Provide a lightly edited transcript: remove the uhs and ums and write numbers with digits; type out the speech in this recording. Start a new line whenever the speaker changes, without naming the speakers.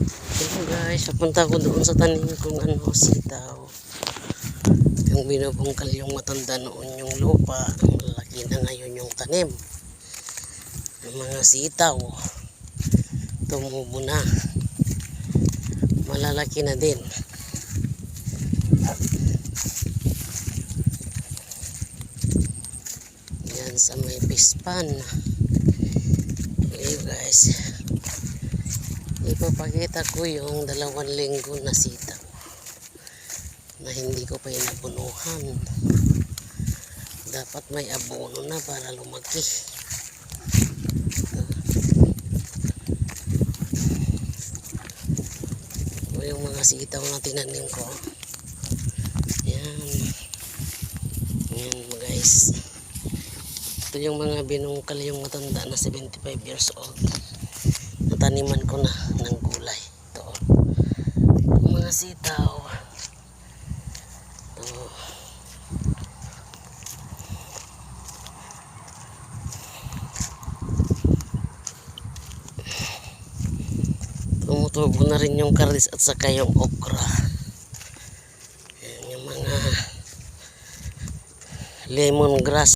Hello guys, papunta ko doon sa tanim kong sitaw. Yung binubungkal yung matanda noon yung lupa, malaki na ngayon yung tanim ng mga sitaw. Tumubo na, malalaki na din. Yan sa may pispan. Okay guys, ipapakita ko yung 2 linggo na sitaw na hindi ko pa inabunuhan. Dapat may abono na para lumaki. Ito yung mga sitaw na tinanim ko. Yan. Yan guys. Ito yung mga binungkal yung matanda na 75 years old. Nataniman ko na ng gulay. Ito. Yung mga sitaw. Ito. Tumutubo na rin yung karis at saka yung okra. Yan yung mga lemongrass.